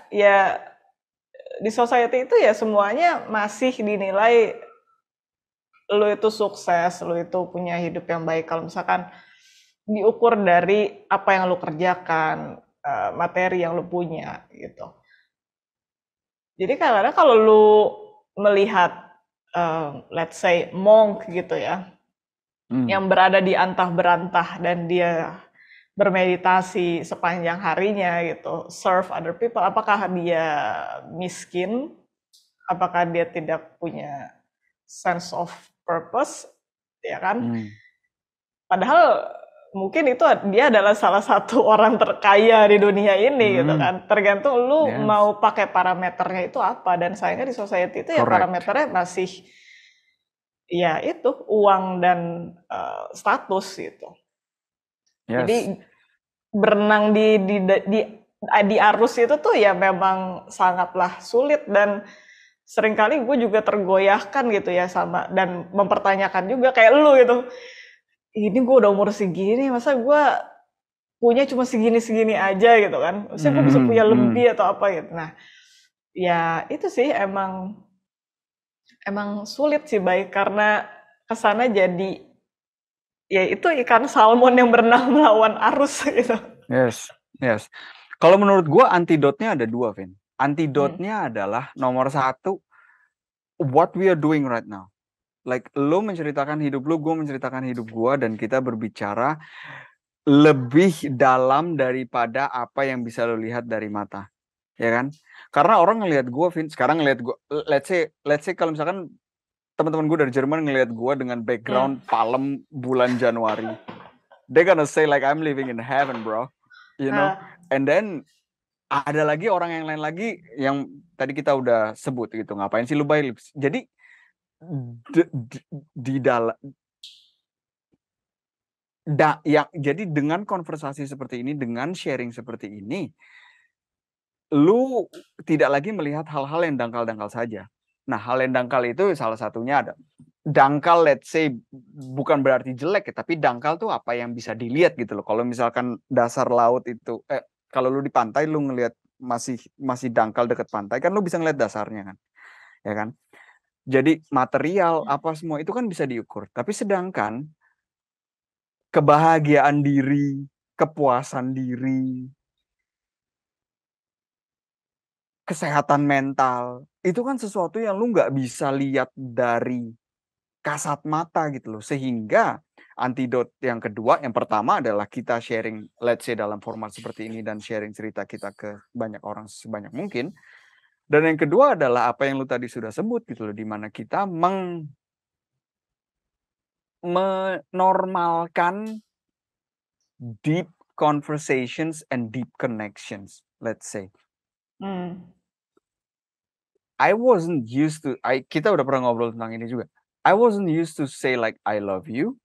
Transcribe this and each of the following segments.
Ya di society itu ya semuanya masih dinilai lu itu sukses, lu itu punya hidup yang baik kalau misalkan diukur dari apa yang lu kerjakan, materi yang lu punya gitu. Jadi kadang-kadang kalau lu melihat let's say monk gitu ya, yang berada di antah berantah dan dia bermeditasi sepanjang harinya gitu, serve other people, apakah dia miskin? Apakah dia tidak punya sense of purpose? Ya kan? Padahal mungkin itu dia adalah salah satu orang terkaya di dunia ini gitu kan. Tergantung lu Yes, mau pakai parameternya itu apa, dan sayangnya di society itu ya correct. parameternya masih ya itu uang dan status gitu. Yes, Jadi berenang di arus itu tuh ya memang sangatlah sulit, dan seringkali gue juga tergoyahkan gitu ya sama dan mempertanyakan juga kayak lu gitu. Ini gue udah umur segini, masa gue punya cuma segini-segini aja gitu kan. Maksudnya gue bisa punya lebih atau apa gitu. Nah, ya itu sih emang emang sulit sih baik karena kesana jadi ya itu ikan salmon yang berenang melawan arus gitu. yes, yes. Kalau menurut gua antidotnya ada dua, Vin. Hmm. Antidotnya adalah nomor satu, what we are doing right now. Like, lo menceritakan hidup lo, gue menceritakan hidup gua, dan kita berbicara lebih dalam daripada apa yang bisa lo lihat dari mata, ya kan? Karena orang ngelihat gue, Vin, sekarang ngelihat gue, let's say kalau misalkan teman-teman gue dari Jerman ngelihat gue dengan Hmm. background Palem bulan Januari, they gonna say like I'm living in heaven, bro, you know. Nah, And then ada lagi orang yang lain lagi yang tadi kita udah sebut gitu, ngapain sih lu buy lips? Jadi di dalam jadi dengan konversasi seperti ini, dengan sharing seperti ini, lu tidak lagi melihat hal-hal yang dangkal-dangkal saja. Nah, hal yang dangkal itu salah satunya ada dangkal, let's say, bukan berarti jelek ya, tapi dangkal tuh apa yang bisa dilihat gitu loh. Kalau misalkan dasar laut itu, kalau lu di pantai lu ngelihat masih dangkal deket pantai, kan lu bisa ngeliat dasarnya kan, ya kan? Jadi material apa semua itu kan bisa diukur. Tapi sedangkan kebahagiaan diri, kepuasan diri, kesehatan mental, itu kan sesuatu yang lu nggak bisa lihat dari kasat mata gitu loh. Sehingga antidot yang kedua, yang pertama adalah kita sharing, let's say dalam format seperti ini, dan sharing cerita kita ke banyak orang sebanyak mungkin. Dan yang kedua adalah apa yang lu tadi sudah sebut gitu loh, di mana kita menormalkan deep conversations and deep connections, let's say. hmm. I wasn't used to, kita udah pernah ngobrol tentang ini juga. I wasn't used to say like I love you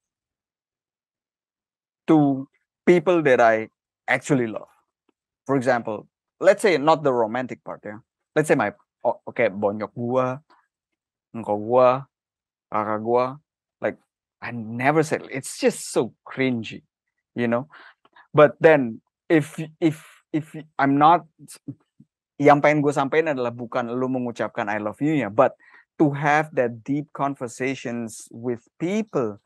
to people that I actually love. For example, let's say not the romantic part ya. Let's say bonyok gua, engkau gua, kakak gua, like I never said, it's just so cringy, you know. But then if if if I'm not, yang pengen gue sampaikan adalah bukan lu mengucapkan I love you ya, but to have that deep conversations with people,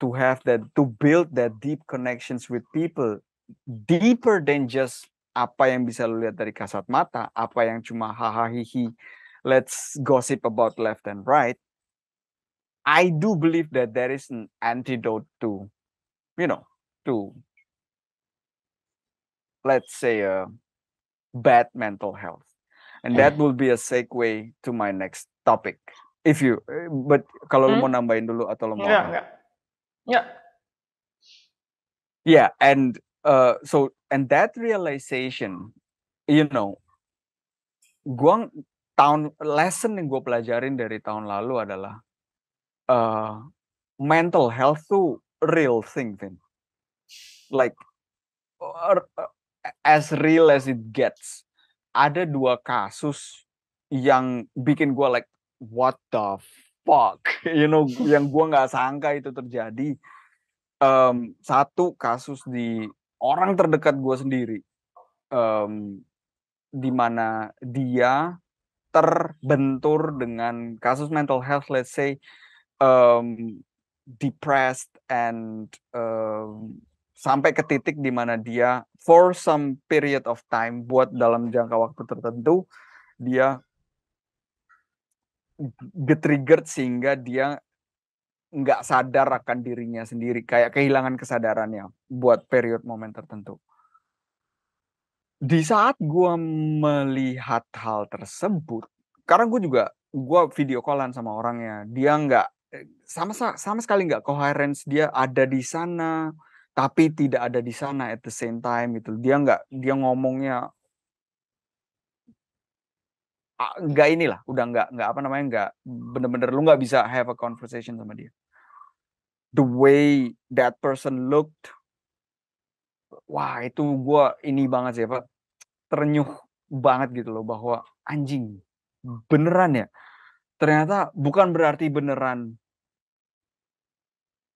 to build that deep connections with people, deeper than just apa yang bisa lu lihat dari kasat mata, apa yang cuma hahaha hihi, let's gossip about left and right. I do believe that there is an antidote to, you know, to, let's say, bad mental health. And that will be a segue to my next topic. But kalau lu mau Hmm? nambahin dulu atau lu mau Enggak, apa? enggak. Enggak. Yeah, and and that realization, you know, gua lesson yang gue pelajarin dari tahun lalu adalah uh, mental health tuh real thing, Vin. Like as real as it gets. Ada dua kasus yang bikin gue like what the fuck, you know, yang gue nggak sangka itu terjadi. Satu kasus di orang terdekat gue sendiri. Um, di mana dia terbentur dengan kasus mental health, let's say depressed and sampai ke titik di mana dia for some period of time, buat dalam jangka waktu tertentu, dia get-triggered sehingga dia nggak sadar akan dirinya sendiri, kayak kehilangan kesadarannya buat period momen tertentu. Di saat gue melihat hal tersebut, karena gue video callan sama orangnya, dia nggak sama sekali nggak coherence, dia ada di sana tapi tidak ada di sana at the same time gitu. Dia ngomongnya nggak inilah, udah nggak apa namanya, nggak bener-bener lu nggak bisa have a conversation sama dia. The way that person looked, wah itu gue ini banget sih, apa, terenyuh banget gitu loh, bahwa anjing beneran ya, ternyata bukan berarti beneran.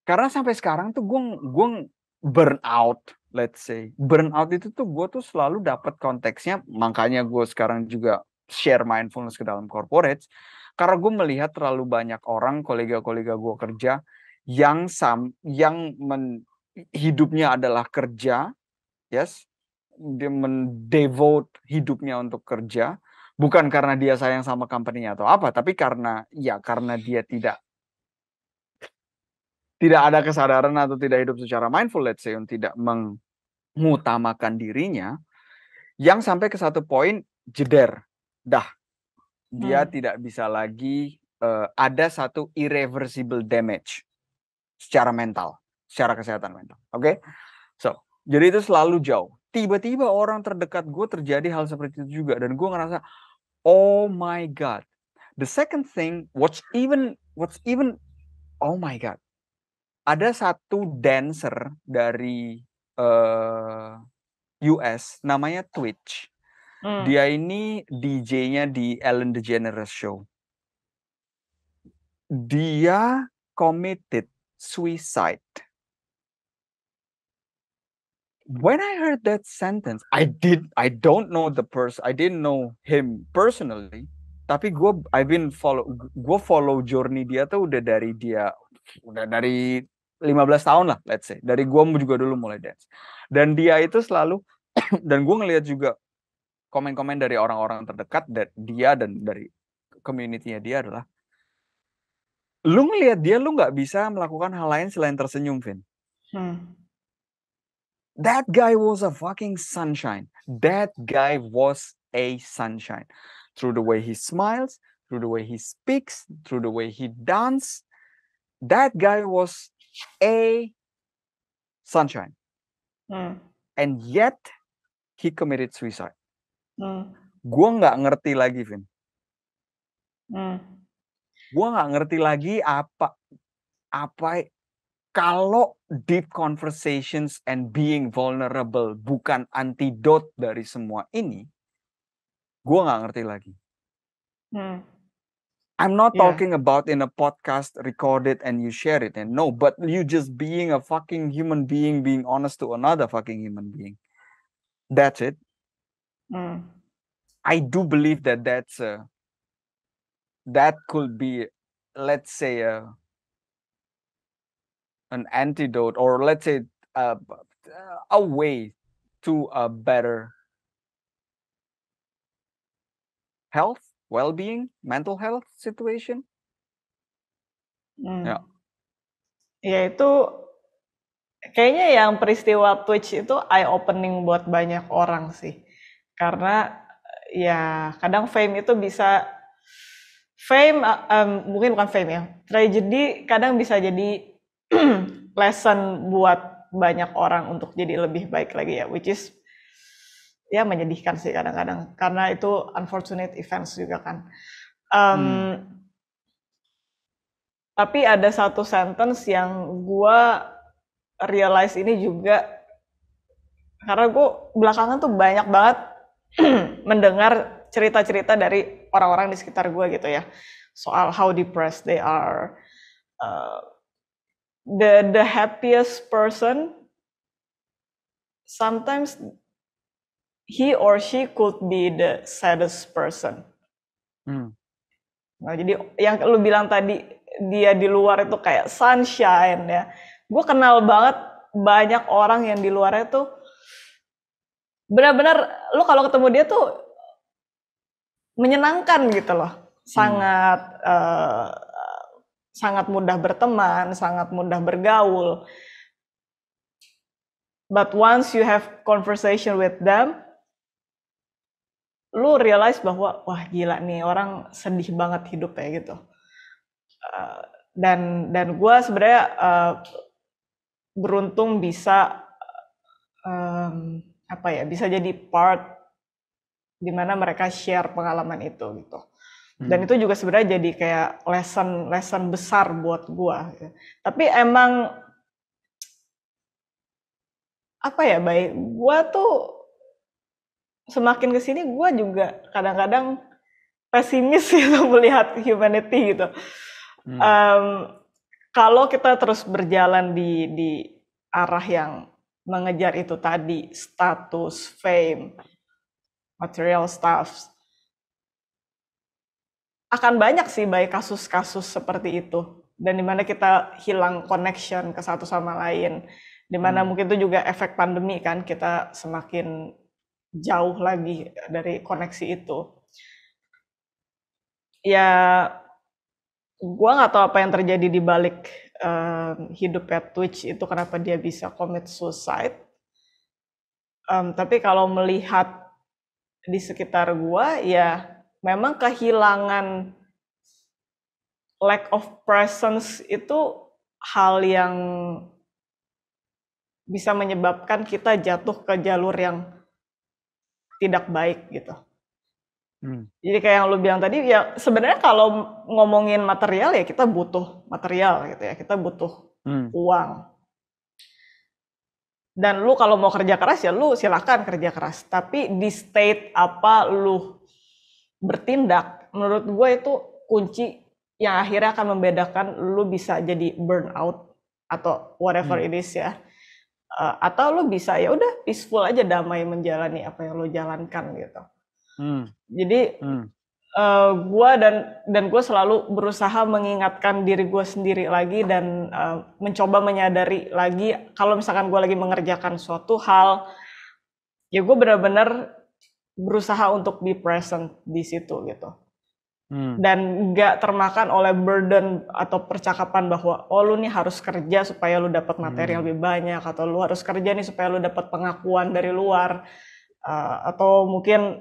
Karena sampai sekarang tuh gue burn out, let's say burn out itu tuh gue tuh selalu dapat konteksnya, makanya gue sekarang juga share mindfulness ke dalam corporate, karena gue melihat terlalu banyak orang, kolega-kolega gue kerja yang hidupnya adalah kerja, yes, dia mendevote hidupnya untuk kerja, bukan karena dia sayang sama company-nya atau apa, tapi karena dia tidak ada kesadaran atau tidak hidup secara mindful, let's say, yang tidak mengutamakan dirinya, yang sampai ke satu poin jeder, dah dia tidak bisa lagi, ada satu irreversible damage secara mental, secara kesehatan mental. Oke? So, jadi itu selalu jauh. Tiba-tiba orang terdekat gue terjadi hal seperti itu juga, dan gue ngerasa, oh my god. The second thing, what's even, oh my god. Ada satu dancer dari US namanya Twitch. Dia ini DJ-nya di Ellen DeGeneres Show. Dia committed suicide. When I heard that sentence, I don't know the person, I didn't know him personally, tapi gue follow journey dia tuh udah dari 15 tahun lah, let's say. Dari gue juga dulu mulai dance. Dan dia itu selalu, dan gue ngeliat juga komen-komen dari orang-orang terdekat dia dan dari community-nya dia adalah, lu ngeliat dia, lu nggak bisa melakukan hal lain selain tersenyum, Vin. That guy was a fucking sunshine. That guy was a sunshine. Through the way he smiles, through the way he speaks, through the way he dances, that guy was a sunshine. And yet, he committed suicide. Gue nggak ngerti lagi, Vin. Gue nggak ngerti lagi apa kalau deep conversations and being vulnerable bukan antidote dari semua ini. Gue nggak ngerti lagi. I'm not talking about in a podcast recorded and you share it, and no, but you just being a fucking human being, being honest to another fucking human being. That's it. I do believe that that could be, let's say, an antidote, or let's say a way to a better health, well-being, mental health situation. Ya itu kayaknya yang peristiwa Twitch itu eye-opening buat banyak orang sih. Karena ya kadang fame itu bisa, mungkin bukan fame ya, tragedy kadang bisa jadi lesson buat banyak orang untuk jadi lebih baik lagi ya, which is ya menyedihkan sih kadang-kadang, karena itu unfortunate events juga kan. Tapi ada satu sentence yang gue realize ini juga, karena gue belakangan tuh banyak banget mendengar cerita-cerita dari orang-orang di sekitar gue gitu ya, soal how depressed they are. The happiest person sometimes he or she could be the saddest person. Nah, jadi yang lu bilang tadi dia di luar itu kayak sunshine ya. Gue kenal banget banyak orang yang di luarnya tuh benar-benar lu kalau ketemu dia tuh menyenangkan gitu loh. Sangat sangat mudah berteman, sangat mudah bergaul. But once you have conversation with them, lu realize bahwa wah gila nih orang sedih banget hidupnya gitu. Dan gue sebenarnya beruntung bisa bisa jadi part di mana mereka share pengalaman itu gitu. Dan itu juga sebenarnya jadi kayak lesson besar buat gue. Gitu. Tapi emang baik gue tuh semakin kesini gue juga kadang-kadang pesimis gitu melihat humanity gitu. Kalau kita terus berjalan di arah yang mengejar itu tadi, status, fame, material stuff, akan banyak sih baik kasus-kasus seperti itu. Dan dimana kita hilang connection ke satu sama lain. Dimana mungkin itu juga efek pandemi kan, kita semakin jauh lagi dari koneksi itu. Ya, gue nggak tahu apa yang terjadi di balik hidupnya Twitch itu kenapa dia bisa commit suicide. Tapi kalau melihat di sekitar gue, ya memang kehilangan lack of presence itu hal yang bisa menyebabkan kita jatuh ke jalur yang tidak baik gitu. Jadi kayak yang lu bilang tadi, ya sebenarnya kalau ngomongin material ya kita butuh material gitu ya, kita butuh uang. Dan lu kalau mau kerja keras ya lu silakan kerja keras. Tapi di state apa lu bertindak, menurut gue itu kunci yang akhirnya akan membedakan lu bisa jadi burnout atau whatever it is ya. Atau lu bisa ya udah peaceful aja, damai menjalani apa yang lu jalankan gitu. Jadi gue dan gue selalu berusaha mengingatkan diri gue sendiri lagi dan mencoba menyadari lagi kalau misalkan gue lagi mengerjakan suatu hal, ya gue benar-benar berusaha untuk be present di situ gitu. Dan nggak termakan oleh burden atau percakapan bahwa oh lu nih harus kerja supaya lu dapat materi yang lebih banyak, atau lu harus kerja nih supaya lu dapat pengakuan dari luar, atau mungkin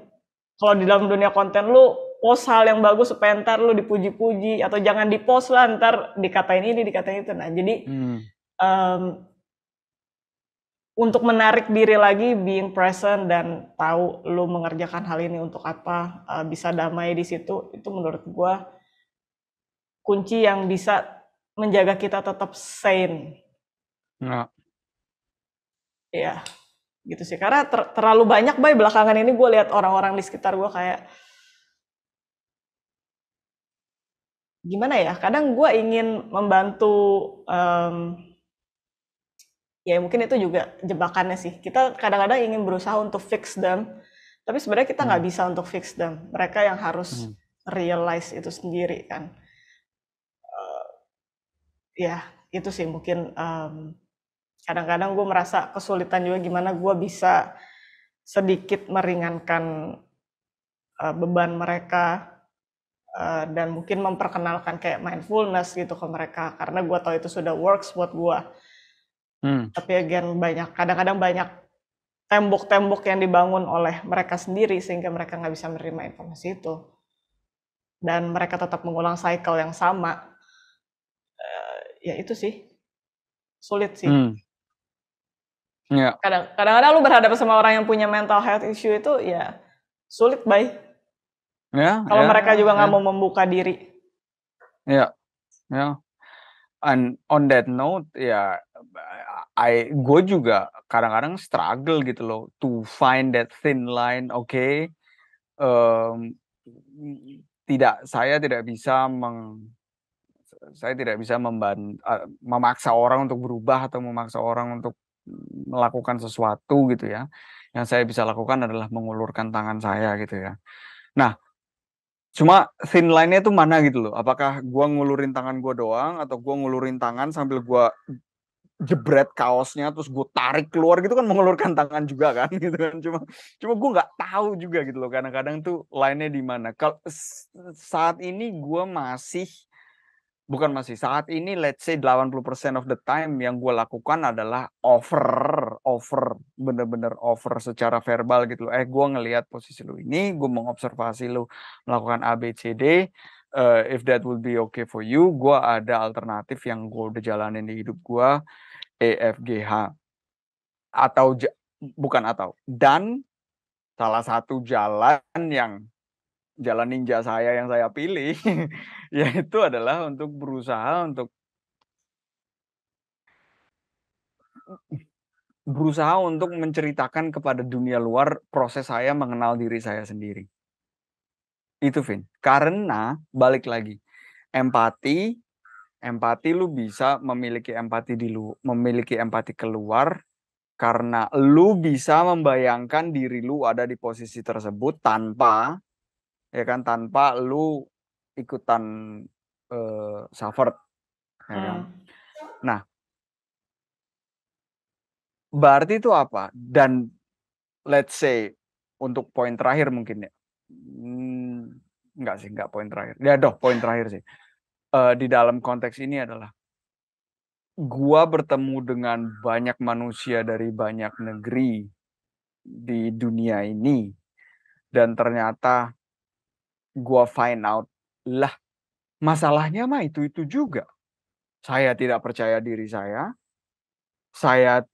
kalau di dalam dunia konten lu post hal yang bagus supaya ntar lu dipuji-puji, atau jangan di post lah ntar dikatain ini dikatain itu. Nah jadi untuk menarik diri lagi, being present dan tahu lu mengerjakan hal ini untuk apa, bisa damai di situ, itu menurut gue kunci yang bisa menjaga kita tetap sane. Ya, gitu sih. Karena terlalu banyak belakangan ini gue lihat orang-orang di sekitar gue kayak gimana ya? Kadang gue ingin membantu. Ya mungkin itu juga jebakannya sih. Kita kadang-kadang ingin berusaha untuk fix them, tapi sebenarnya kita nggak bisa untuk fix them. Mereka yang harus realize itu sendiri kan. Ya itu sih mungkin kadang-kadang gue merasa kesulitan juga gimana gue bisa sedikit meringankan beban mereka dan mungkin memperkenalkan kayak mindfulness gitu ke mereka, karena gue tahu itu sudah works buat gue. Tapi again kadang-kadang banyak tembok-tembok yang dibangun oleh mereka sendiri sehingga mereka nggak bisa menerima informasi itu, dan mereka tetap mengulang cycle yang sama. Ya itu sih sulit sih. Kadang-kadang lu berhadapan sama orang yang punya mental health issue itu ya sulit kalau mereka juga nggak mau membuka diri. And on that note, ya, gue juga kadang-kadang struggle gitu loh to find that thin line. Saya tidak bisa memaksa orang untuk berubah atau memaksa orang untuk melakukan sesuatu gitu ya. Yang saya bisa lakukan adalah mengulurkan tangan saya gitu ya. Nah, cuma thin line-nya tuh mana gitu loh. Apakah gua ngulurin tangan gua doang atau gua ngulurin tangan sambil gua jebret kaosnya terus gue tarik keluar gitu kan mengulurkan tangan juga kan gitu kan. Cuma gue nggak tahu juga gitu loh, kadang-kadang tuh line-nya di mana. Kalau saat ini gue saat ini let's say 80% of the time yang gue lakukan adalah over, bener-bener over secara verbal gitu loh. Gue ngelihat posisi lu ini, gue mengobservasi lu melakukan A, B, C, D. If that will be okay for you, gue ada alternatif yang gue udah jalanin di hidup gue, E, F, G, H. Bukan atau. Dan salah satu jalan ninja saya yang saya pilih, yaitu adalah untuk berusaha untuk menceritakan kepada dunia luar proses saya mengenal diri saya sendiri. Itu, Vin. Karena balik lagi, empati lu bisa memiliki empati keluar karena lu bisa membayangkan diri lu ada di posisi tersebut tanpa lu ikutan suffer, ya kan. Nah, berarti itu apa? Dan let's say untuk poin terakhir mungkin ya. Enggak poin terakhir. Ya poin terakhir sih. Di dalam konteks ini adalah gua bertemu dengan banyak manusia dari banyak negeri di dunia ini dan ternyata gua find out lah masalahnya mah itu juga. Saya tidak percaya diri saya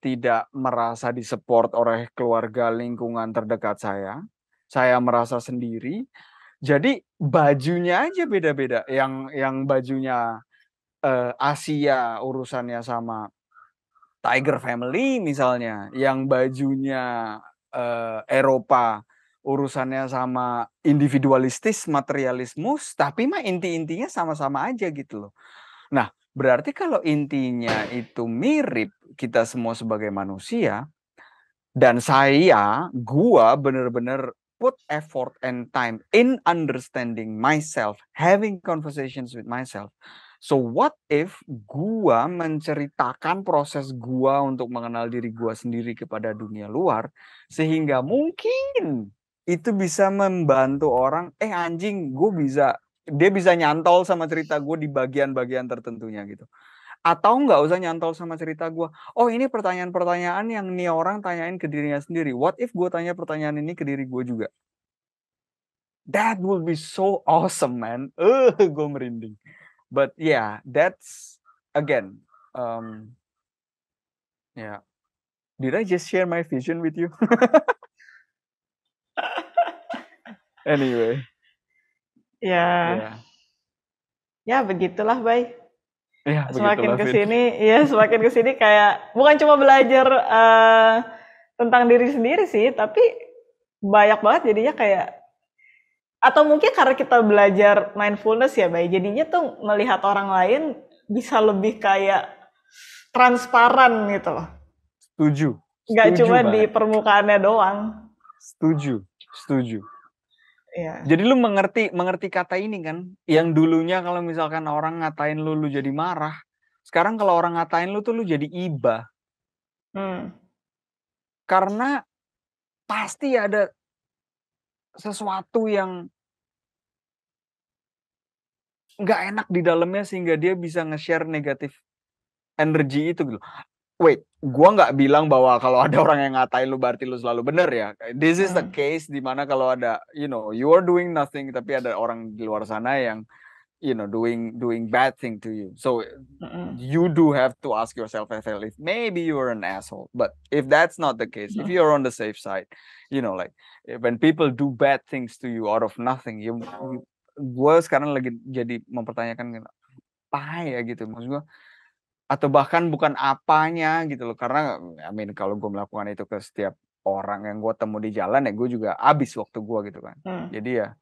tidak merasa disupport oleh keluarga lingkungan terdekat saya merasa sendiri. Jadi bajunya aja beda-beda. Yang bajunya Asia urusannya sama Tiger Family misalnya, yang bajunya Eropa urusannya sama individualistis, materialismus, tapi mah intinya sama-sama aja gitu loh. Nah, berarti kalau intinya itu mirip kita semua sebagai manusia, dan gua bener-bener put effort and time in understanding myself, having conversations with myself. So what if gua menceritakan proses gua untuk mengenal diri gua sendiri kepada dunia luar, sehingga mungkin itu bisa membantu orang, anjing, dia bisa nyantol sama cerita gue di bagian-bagian tertentunya gitu. Atau nggak usah nyantol sama cerita gue. Oh, ini pertanyaan-pertanyaan yang nih orang tanyain ke dirinya sendiri. What if gue tanya pertanyaan ini ke diri gue juga? That will be so awesome, man. Gue merinding. But yeah, that's again. Yeah. Did I just share my vision with you? Anyway. Ya. Ya begitulah, Bay. Ya, Semakin begitulah, Vin. semakin kesini kayak bukan cuma belajar tentang diri sendiri sih, tapi banyak banget jadinya kayak, atau mungkin karena kita belajar mindfulness ya, Bay, jadinya tuh melihat orang lain bisa lebih kayak transparan gitu loh. Setuju. Nggak cuma banget. di permukaannya doang. Setuju. Iya. Jadi lu mengerti kata ini kan, yang dulunya kalau misalkan orang ngatain lu jadi marah. Sekarang kalau orang ngatain lu tuh lu jadi iba. Karena pasti ada sesuatu yang nggak enak di dalamnya sehingga dia bisa nge-share negatif energi itu gitu. Wait, gua nggak bilang bahwa kalau ada orang yang ngatain lu berarti lu selalu bener ya. This is the case dimana kalau ada, you are doing nothing tapi ada orang di luar sana yang doing bad thing to you. So you do have to ask yourself if maybe you're an asshole. But if that's not the case, if you're on the safe side, like when people do bad things to you out of nothing, gue sekarang lagi jadi mempertanyakan apa ya gitu, maksud gue, atau bahkan bukan apanya gitu loh, karena kalau gue melakukan itu ke setiap orang yang gue temu di jalan ya gue juga habis waktu gue gitu kan. Jadi ya,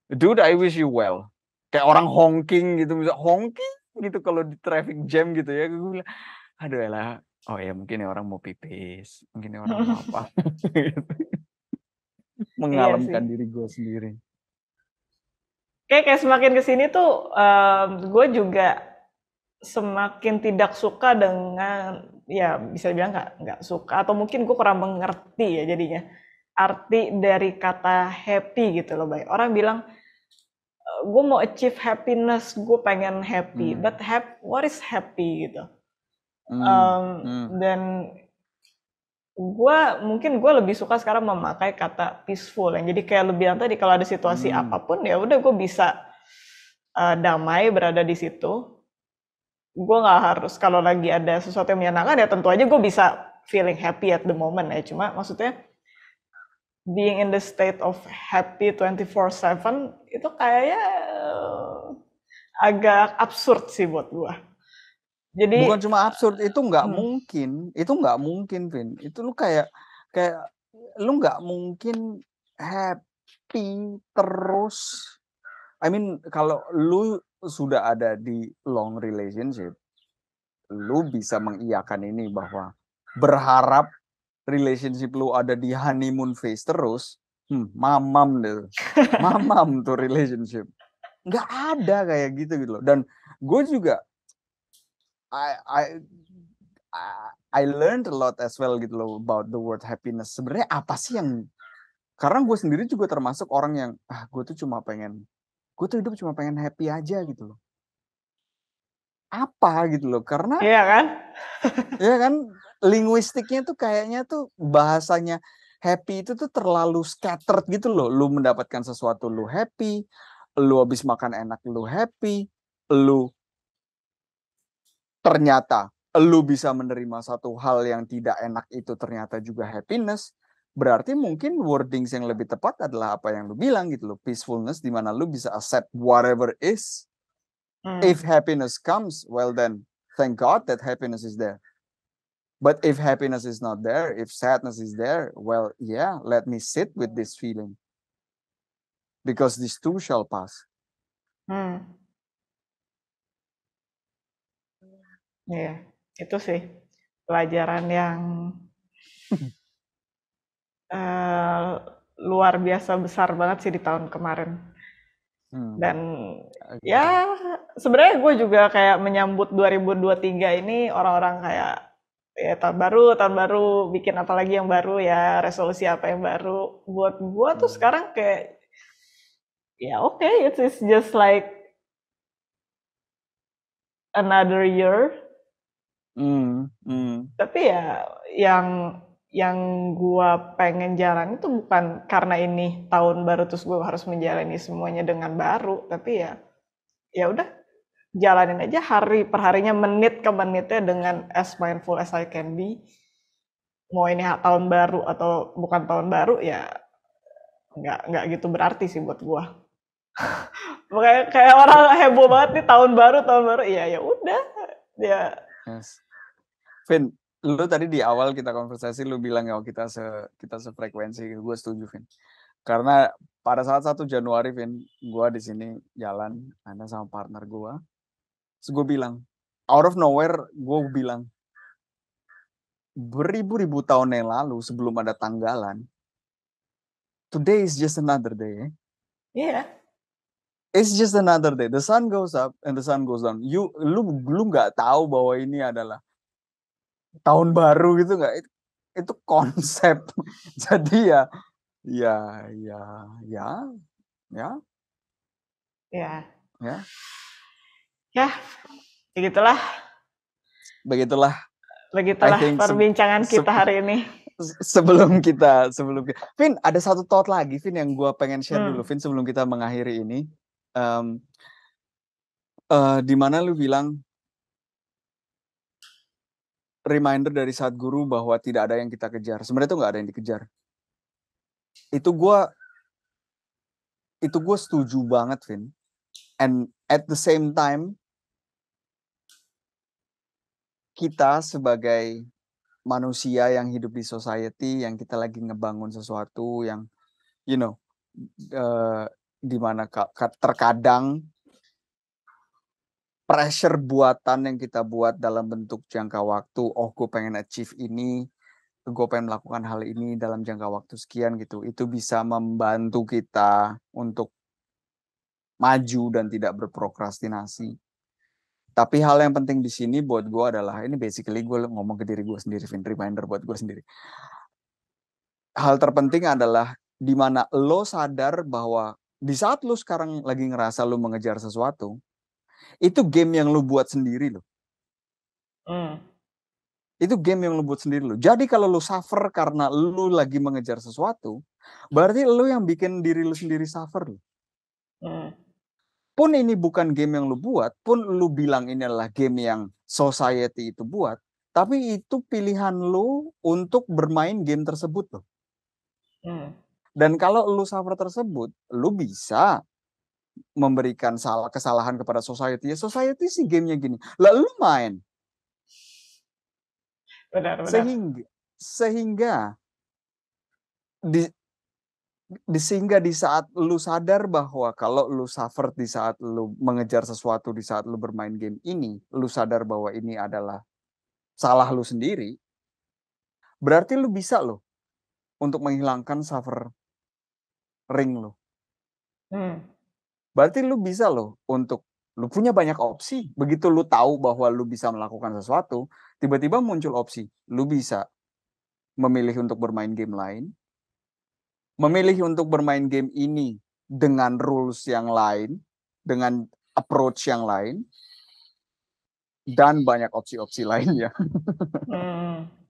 dude, I wish you well. Kayak orang honking gitu, misal honking gitu kalau di traffic jam gitu ya, gue bilang, aduh elah, Oh ya mungkin ya orang mau pipis, mungkin ya orang mau apa. Iya sih. Mengalemkan diri gue sendiri. Kayak semakin kesini tuh gue juga semakin tidak suka dengan, ya bisa bilang nggak suka atau mungkin gue kurang mengerti ya jadinya arti dari kata happy gitu loh, Bay. Orang bilang gue mau achieve happiness, gue pengen happy, Hmm. but what is happy gitu. Hmm. Hmm. Dan mungkin gue lebih suka sekarang memakai kata peaceful, yang jadi kayak lebih tadi kalau ada situasi Hmm. apapun ya udah gue bisa damai berada di situ. Gue nggak harus kalau lagi ada sesuatu yang menyenangkan ya tentu aja gue bisa feeling happy at the moment ya, cuma maksudnya being in the state of happy 24/7 itu kayaknya agak absurd sih buat gue. Jadi Bukan cuma absurd, itu nggak mungkin, Vin. Itu lu kayak lu nggak mungkin happy terus. I mean, kalau lu sudah ada di long relationship, lu bisa mengiyakan ini bahwa berharap relationship lu ada di honeymoon phase terus, mamam deh. Mamam tuh relationship. Nggak ada kayak gitu loh. Dan gue juga I I learned a lot as well gitu loh about the word happiness. Sebenarnya apa sih yang, karena gue sendiri juga termasuk orang yang gue tuh hidup cuma pengen happy aja gitu loh. Apa gitu loh, karena iya kan? ya kan linguistiknya tuh kayaknya tuh bahasanya happy itu tuh terlalu scattered gitu loh. Lu mendapatkan sesuatu lu happy, lu habis makan enak lu happy, lu ternyata lu bisa menerima satu hal yang tidak enak itu ternyata juga happiness. Berarti mungkin wordings yang lebih tepat adalah apa yang lu bilang gitu loh, peacefulness, di mana lu bisa accept whatever is. If happiness comes, well then thank God that happiness is there. But if happiness is not there, if sadness is there, well yeah, let me sit with this feeling. Because this too shall pass. Iya, itu sih pelajaran yang luar biasa besar banget sih di tahun kemarin. Dan ya sebenarnya gue juga kayak menyambut 2023 ini orang-orang kayak ya tahun baru bikin apa lagi yang baru ya, resolusi apa yang baru. Buat gue tuh sekarang kayak ya oke, it's just like another year. Tapi ya yang gua pengen jalan itu bukan karena ini tahun baru terus gua harus menjalani semuanya dengan baru, tapi ya udah jalanin aja hari per harinya, menit ke menitnya dengan as mindful as I can be. Mau ini tahun baru atau bukan tahun baru ya nggak gitu berarti sih buat gua. Makanya kayak orang heboh banget nih tahun baru ya udah ya. Yes. Vin, lu tadi di awal kita konversasi lu bilang ya kita sefrekuensi, gue setuju Vin. Karena pada saat 1 Januari Vin, gue di sini jalan ada sama partner gue. Terus gue bilang, out of nowhere gue bilang, beribu-ribu tahun yang lalu sebelum ada tanggalan, today is just another day. Iya. It's just another day. The sun goes up and the sun goes down. Lu nggak tahu bahwa ini adalah tahun baru gitu nggak? Itu konsep. Jadi ya Begitulah I think perbincangan kita hari ini. sebelum Vin, ada satu thought lagi Vin yang gue pengen share dulu Vin sebelum kita mengakhiri ini. Di mana lu bilang reminder dari Sadhguru bahwa tidak ada yang kita kejar. Sebenarnya itu nggak ada yang dikejar. Itu gue setuju banget Vin. And at the same time kita sebagai manusia yang hidup di society, yang kita lagi ngebangun sesuatu yang di mana terkadang pressure buatan yang kita buat dalam bentuk jangka waktu. Oh, gue pengen achieve ini, gue pengen melakukan hal ini dalam jangka waktu sekian gitu. Itu bisa membantu kita untuk maju dan tidak berprokrastinasi. Tapi hal yang penting di sini buat gue adalah, ini basically gue ngomong ke diri gue sendiri, reminder buat gue sendiri. Hal terpenting adalah di mana lo sadar bahwa di saat lo sekarang lagi ngerasa lo mengejar sesuatu, itu game yang lo buat sendiri lo. Itu game yang lo buat sendiri lo. Jadi kalau lo suffer karena lo lagi mengejar sesuatu, berarti lo yang bikin diri lo sendiri suffer lo. Pun ini bukan game yang lo buat, pun lo bilang ini adalah game yang society itu buat, tapi itu pilihan lo untuk bermain game tersebut lo. Dan kalau lo suffer tersebut, lo bisa memberikan kesalahan kepada society. Ya society sih gamenya gini. Lah lo main. Benar. Sehingga di saat lu sadar bahwa kalau lu suffer di saat lu mengejar sesuatu, di saat lu bermain game ini, lu sadar bahwa ini adalah salah lu sendiri, berarti lu bisa lo untuk menghilangkan suffering lu. Berarti lu bisa lo untuk, lu punya banyak opsi. Begitu lu tahu bahwa lu bisa melakukan sesuatu, tiba-tiba muncul opsi. Lu bisa memilih untuk bermain game lain, memilih untuk bermain game ini dengan rules yang lain, dengan approach yang lain, dan banyak opsi-opsi lainnya.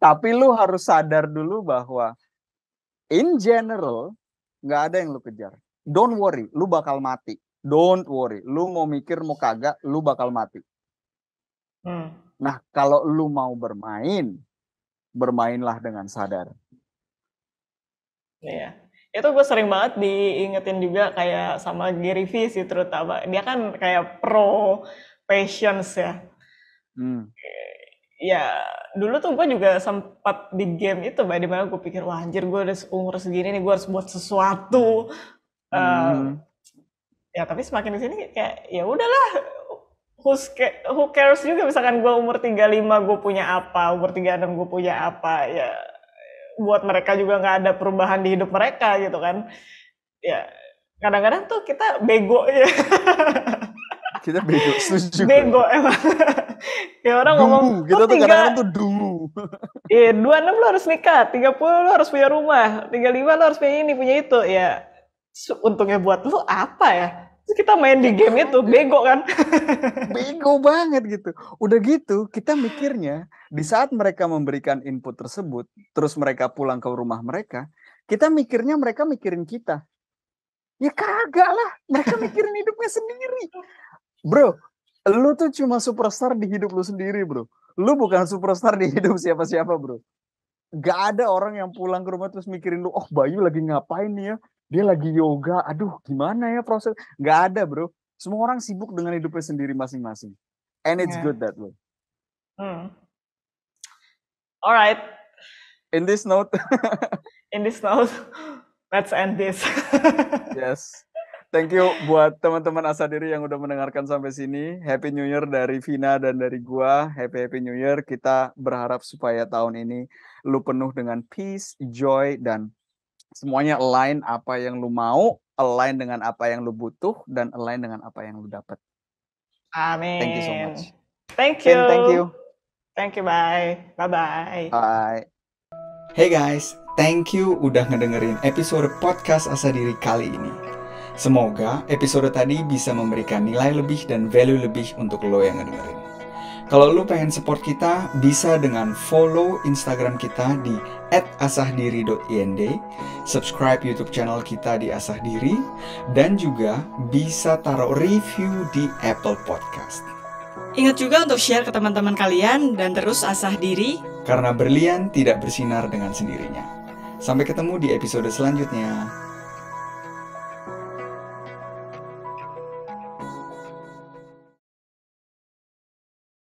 Tapi lu harus sadar dulu bahwa in general, nggak ada yang lu kejar. Don't worry, lu bakal mati. Don't worry, lu mau mikir mau kagak, lu bakal mati. Nah, kalau lu mau bermainlah dengan sadar. Iya. Itu gue sering banget diingetin juga kayak sama Gary Vee sih terutama. Dia kan kayak pro patience ya. Ya dulu tuh gue juga sempat di game itu, di mana gue pikir wah anjir gue udah umur segini nih gue harus buat sesuatu. Ya tapi semakin di sini kayak ya udahlah, who cares juga misalkan gue umur 35 gue punya apa, umur 36 gue punya apa, ya buat mereka juga nggak ada perubahan di hidup mereka gitu kan. Ya kadang-kadang tuh kita bego ya. Kita bego, setuju. Bego emang. Ya orang ngomong kita tuh kadang-kadang tuh dulu. 26 lo harus nikah, 30 lo harus punya rumah, 35 lo harus punya ini, punya itu. Ya untungnya buat lo apa ya? Terus kita main di game itu, bego kan? Bego banget gitu. Udah gitu, kita mikirnya di saat mereka memberikan input tersebut, terus mereka pulang ke rumah mereka, kita mikirnya mereka mikirin kita. Ya kagak lah, mereka mikirin hidupnya sendiri. Bro, lu tuh cuma superstar di hidup lu sendiri, bro. Lu bukan superstar di hidup siapa-siapa, bro. Gak ada orang yang pulang ke rumah terus mikirin lu, oh Bayu lagi ngapain nih ya? Dia lagi yoga, aduh gimana ya proses? Gak ada, bro. Semua orang sibuk dengan hidupnya sendiri masing-masing. And it's good that way. Alright. In this note, let's end this. Yes. Thank you buat teman-teman Asadiri yang udah mendengarkan sampai sini. Happy New Year dari Vina dan dari gua. Happy New Year. Kita berharap supaya tahun ini lu penuh dengan peace, joy, dan semuanya align apa yang lu mau, align dengan apa yang lu butuh, dan align dengan apa yang lu dapat. Amin. Thank you so much. Thank you. Thank you. Thank you, bye. Bye-bye. Bye. Hey guys, thank you udah ngedengerin episode podcast Asadiri kali ini. Semoga episode tadi bisa memberikan nilai lebih dan value lebih untuk lo yang ngedengerin. Kalau lo pengen support kita, bisa dengan follow Instagram kita di @asahdiri.ind, subscribe YouTube channel kita di Asahdiri, dan juga bisa taruh review di Apple Podcast. Ingat juga untuk share ke teman-teman kalian dan terus asah diri. Karena berlian tidak bersinar dengan sendirinya. Sampai ketemu di episode selanjutnya.